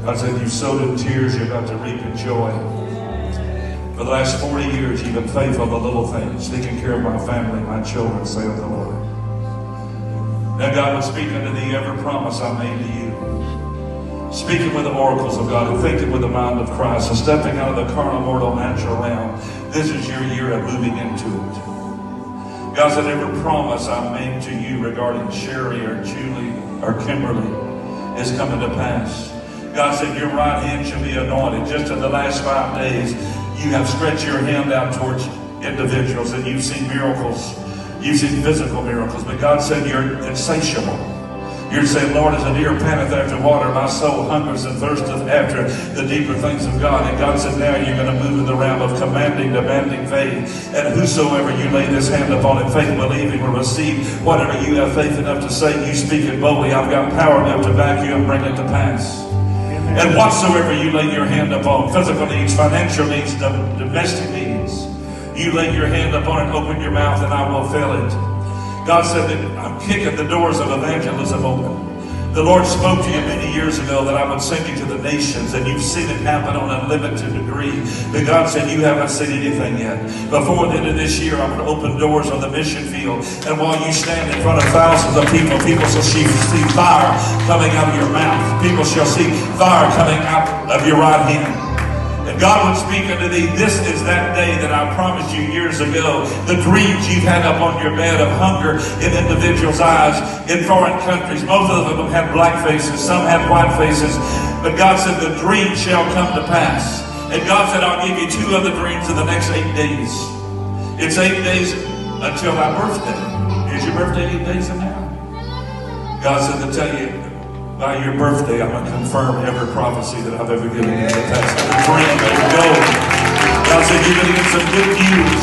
God said, you've sowed in tears, you're about to reap in joy. For the last 40 years, you've been faithful to the little things, taking care of my family, my children, saith the Lord. Now God would speak unto thee every promise I made to you. Speaking with the oracles of God and thinking with the mind of Christ and stepping out of the carnal, mortal, natural realm. This is your year of moving into it. God said every promise I made to you regarding Sherry or Julie or Kimberly is coming to pass. God said your right hand shall be anointed. Just in the last 5 days, you have stretched your hand out towards individuals and you've seen miracles. You've seen physical miracles. But God said you're insatiable. You're saying, Lord, as a deer panteth after water, my soul hungers and thirsteth after the deeper things of God. And God said, now you're going to move in the realm of commanding, demanding faith. And whosoever you lay this hand upon in faith, believing, will receive whatever you have faith enough to say. You speak it boldly. I've got power enough to back you and bring it to pass. And whatsoever you lay your hand upon, physical needs, financial needs, domestic needs, you lay your hand upon it, open your mouth, and I will fill it. God said that I'm kicking the doors of evangelism open. The Lord spoke to you many years ago that I would send you to the nations, and you've seen it happen on a limited degree. But God said you haven't seen anything yet. Before the end of this year, I'm going to open doors on the mission field. And while you stand in front of thousands of people, people shall see fire coming out of your mouth. People shall see fire coming out of your right hand. And God would speak unto thee, this is that day that I promised you years ago. The dreams you've had up on your bed of hunger in individuals' eyes in foreign countries. Most of them had black faces, some had white faces. But God said the dream shall come to pass. And God said, I'll give you 2 other dreams in the next 8 days. It's 8 days until my birthday. Is your birthday 8 days from now? God said to tell you, by your birthday, I'm going to confirm every prophecy that I've ever given you in the past. Every dream, every goal. God said you're going to get some good news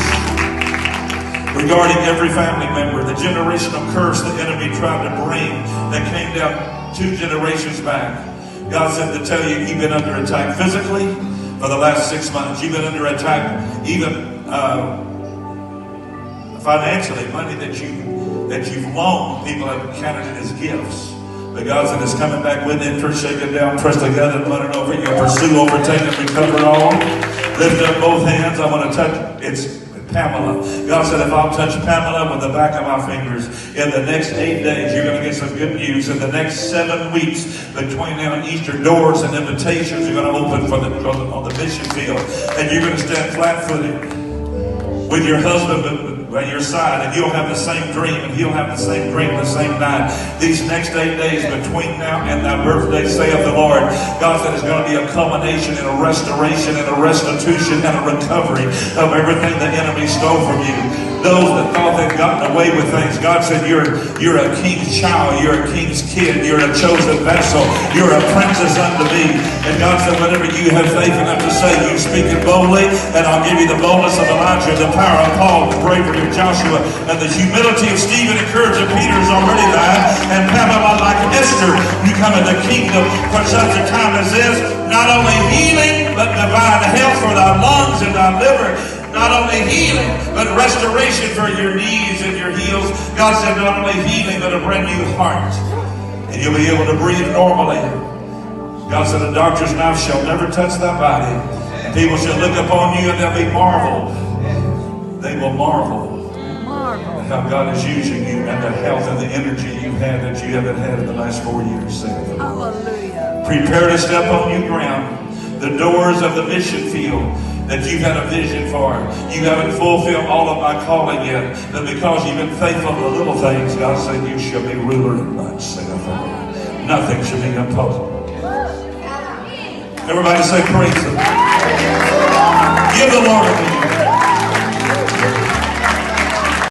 regarding every family member. The generational curse the enemy tried to bring that came down 2 generations back. God said to tell you, you've been under attack physically for the last 6 months. You've been under attack even financially. Money that you've loaned, people have counted it as gifts. But God said it's coming back with interest, shaken down, pressed together, and running over. You'll pursue, overtake, and recover all. Lift up both hands. I want to touch. It's Pamela. God said if I'll touch Pamela with the back of my fingers, in the next 8 days, you're going to get some good news. In the next 7 weeks, between now and Easter, doors and invitations are going to open on the mission field. And you're going to stand flat-footed with your husband by your side, and you'll have the same dream, and he'll have the same dream the same night. These next 8 days between now and thy birthday, saith the Lord, God said it's going to be a culmination and a restoration and a restitution and a recovery of everything the enemy stole from you. Those that thought they'd gotten away with things, God said you're a king's child, you're a king's kid, you're a chosen vessel, you're a princess unto me. And God said whatever you have faith enough to say, you speak it boldly, and I'll give you the boldness of Elijah, the power of Paul, the bravery of Joshua, and the humility of Stephen and courage of Peter is already thine. And Pamela, like Esther, you come in the kingdom for such a time as this. Not only healing, but divine health for thy lungs and thy liver. Not only healing, but restoration for your knees and your heels. God said not only healing, but a brand new heart. And you'll be able to breathe normally. God said a doctor's knife shall never touch thy body. And people shall look upon you and they'll be marveled. They will marvel at how God is using you and the health and the energy you've had that you haven't had in the last 4 years. Hallelujah. Prepare to step on new ground. The doors of the mission field that you've had a vision for. You haven't fulfilled all of my calling yet. But because you've been faithful to the little things, God said you shall be ruler in much, saith the Lord. Nothing shall be impossible. Everybody say praise the Lord. Give the Lord a